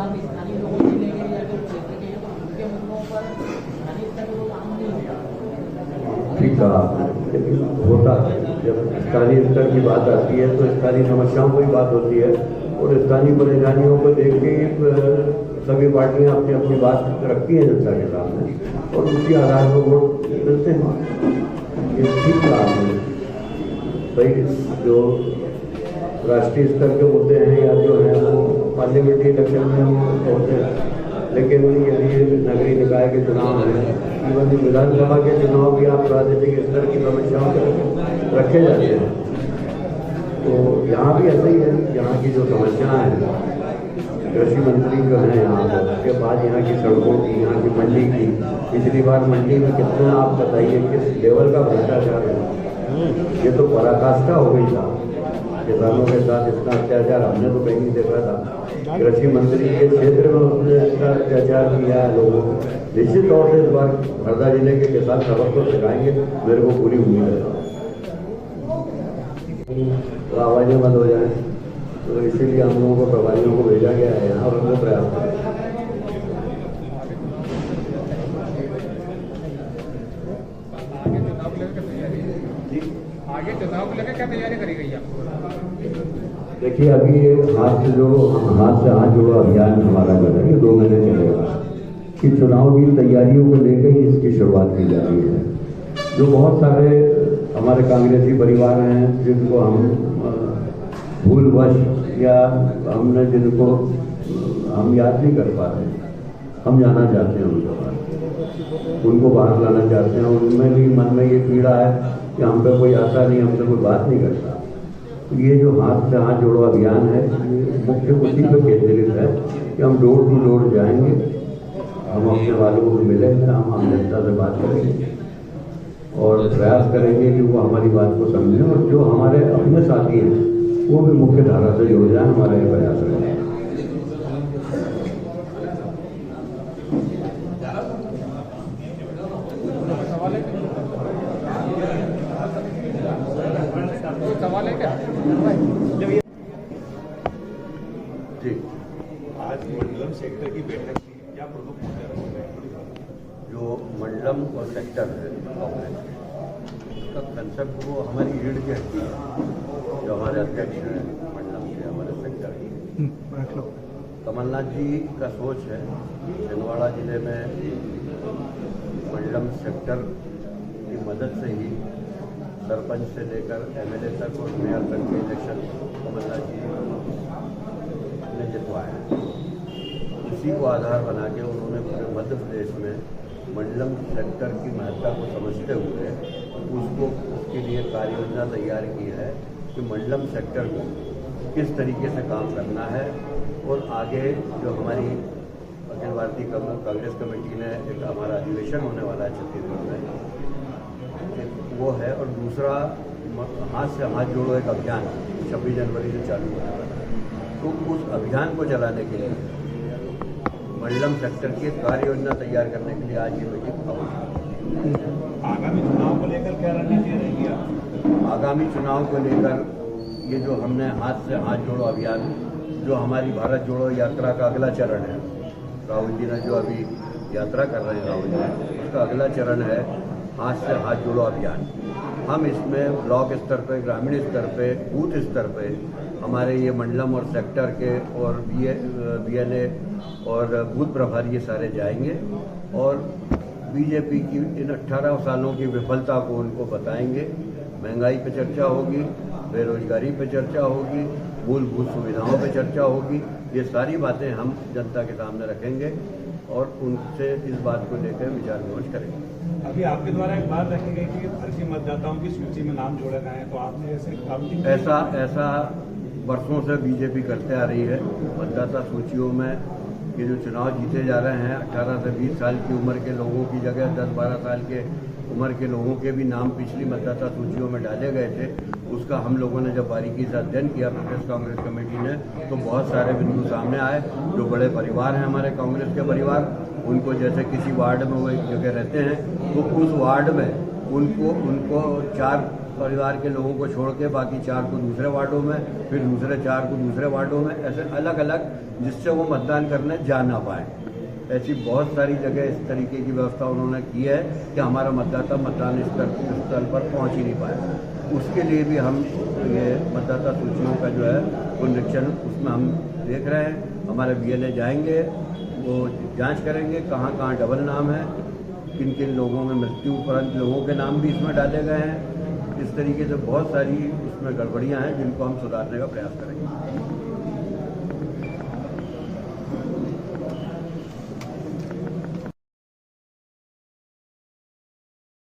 अभी स्थानीय लोगों से लेकर या जो क्षेत्र के हैं तो उनके मुद्दों पर स्थानीय स्तर पर काम नहीं होता। ठीक कहा, लेकिन होता है जब स्थानीय स्तर की बात आती है तो स्थानीय समस्याओं की बात होती है और स्थानीय परेशानियों को देख के सभी पार्टियां अपनी अपनी बात रखती हैं जनता के सामने और उसी आधार पर वोट मिलते हैं। ये ठीक कहा आपने, भाई जो राष्ट्रीय स्तर के मुद्दे हैं या जो हैं वो पार्लियामेंट्री इलेक्शन में वो होते हैं, लेकिन यदि नगरीय निकाय के चुनाव हैं, इवन विधानसभा के चुनाव भी आप राजनीतिक स्तर की समस्याओं पर रखे जाते हैं। तो यहाँ भी ऐसा ही है, यहाँ की जो समस्याएं हैं, कृषि मंत्री जो है यहाँ पर, उसके बाद यहाँ की सड़कों की, यहाँ की मंडी की, पिछली बार मंडी में कितना आप बताइए किस लेवल का भ्रष्टाचार है। ये तो पराकाष्ठा हो गई था, किसानों के साथ इतना अत्याचार हमने तो कहीं नहीं देखा था। कृषि मंत्री के क्षेत्र में उसने इतना अत्याचार किया है लोगों को। निश्चित तौर से इस बार हरदा जिले के किसान सबक को सिखाएंगे, मेरे को पूरी उम्मीद है। तो आवाज़ें बंद हो जाए, तो इसीलिए हम लोगों को प्रभारियों को भेजा गया है यहाँ और उनको प्रयास करें। आगे चुनाव को लेकर क्या तैयारी करी गई है? देखिए, अभी ये हाथ से हाथ जोड़ो अभियान हमारा जो है ये 2 महीने चलेगा। कि चुनाव की तैयारियों को लेकर ही इसकी शुरुआत की जा रही है। जो बहुत सारे हमारे कांग्रेसी परिवार हैं जिनको हम भूलवश या हमने जिनको हम याद नहीं कर पा रहे, हम जाना चाहते हैं उनको बाहर लाना चाहते हैं। उनमें भी मन में ये पीड़ा है कि हम पे कोई आता नहीं, हमसे कोई बात नहीं करता। तो ये जो हाथ से हाथ जोड़ो अभियान है, ये मुख्य उसी पर केंद्रित है कि हम डोर टू डोर जाएंगे, हम अपने वालों को मिलेंगे, हम आम जनता से बात करेंगे और प्रयास करेंगे कि वो हमारी बात को समझें और जो हमारे अपने साथी हैं वो भी मुख्य धारा से जुड़ जाए। हमारा ये प्रयास रहेगा। सवाल है क्या? ठीक, आज मंडलम सेक्टर की बैठक थी, क्या प्रमुख मुद्दे रहे? जो मंडलम और सेक्टर है कांग्रेस का कंसेप्ट वो हमारी रीढ़ की हड्डी है। जो हमारे अध्यक्ष हैं मंडलम के, हमारे सेक्टर की कमलनाथ जी का सोच है छिंदवाड़ा जिले में मंडलम सेक्टर की मदद से ही सरपंच से लेकर एमएलए तक और मेयर तक के इलेक्शन कमलनाथ जी ने जितवाए। इसी को आधार बना के उन्होंने पूरे मध्य प्रदेश में मंडलम सेक्टर की महत्ता को समझते हुए उसके लिए कार्य योजना तैयार की है कि मंडलम सेक्टर को किस तरीके से काम करना है। और आगे जो हमारी अखिल भारतीय कांग्रेस कमेटी ने एक हमारा अधिवेशन होने वाला है छत्तीसगढ़ में, वो है। और दूसरा हाथ से हाथ जोड़ो एक अभियान 26 जनवरी से चालू होने वाला है। तो उस अभियान को चलाने के लिए मंडलम सेक्टर की कार्य योजना तैयार करने के लिए आज ये मीटिंग आवश्यक। आगामी चुनाव को लेकर क्या रणनीति रहेगी? आगामी चुनाव को लेकर ये जो हमने हाथ से हाथ जोड़ो अभियान, जो हमारी भारत जोड़ो यात्रा का अगला चरण है, राहुल जी ने जो अभी यात्रा कर रहे हैं राहुल जी, उसका अगला चरण है हाथ से हाथ जोड़ो अभियान। हम इसमें ब्लॉक स्तर पे, ग्रामीण स्तर पे, बूथ स्तर पे हमारे ये मंडलम और सेक्टर के और बीएलए और बूथ प्रभारी ये सारे जाएंगे और बीजेपी की इन 18 सालों की विफलता को उनको बताएंगे। महंगाई पे चर्चा होगी, बेरोजगारी पे चर्चा होगी, मूलभूत सुविधाओं पे चर्चा होगी। ये सारी बातें हम जनता के सामने रखेंगे और उनसे इस बात को लेकर विचार विमर्श करेंगे। अभी आपके द्वारा एक बात रखी गई थी कि फर्जी मतदाताओं की सूची में नाम जोड़े गए हैं, तो आपने ऐसा वर्षों से बीजेपी करते आ रही है। मतदाता सूचियों में ये जो चुनाव जीते जा रहे हैं 18 से 20 साल की उम्र के लोगों की जगह 10-12 साल के उम्र के लोगों के भी नाम पिछली मतदाता सूचियों में डाले गए थे। उसका हम लोगों ने जब बारीकी से अध्ययन किया प्रदेश कांग्रेस कमेटी ने, तो बहुत सारे बिंदु सामने आए। जो बड़े परिवार हैं हमारे कांग्रेस के परिवार, उनको जैसे किसी वार्ड में वो एक जगह रहते हैं तो उस वार्ड में उनको 4 परिवार के लोगों को छोड़ के बाकी 4 को दूसरे वार्डों में, फिर दूसरे 4 को दूसरे वार्डों में, ऐसे अलग अलग, जिससे वो मतदान करने जा ना पाए। ऐसी बहुत सारी जगह इस तरीके की व्यवस्था उन्होंने की है कि हमारा मतदाता मतदान स्थल पर पहुंच ही नहीं पाया। उसके लिए भी हम ये मतदाता सूचियों का जो है पुनरीक्षण उसमें हम देख रहे हैं। हमारे BLA जाएंगे, वो जांच करेंगे कहाँ कहाँ डबल नाम है, किन किन लोगों में मृत्यु उपरांत लोगों के नाम भी इसमें डाले गए हैं। इस तरीके से बहुत सारी इसमें गड़बड़ियां हैं जिनको हम सुधारने का प्रयास करेंगे।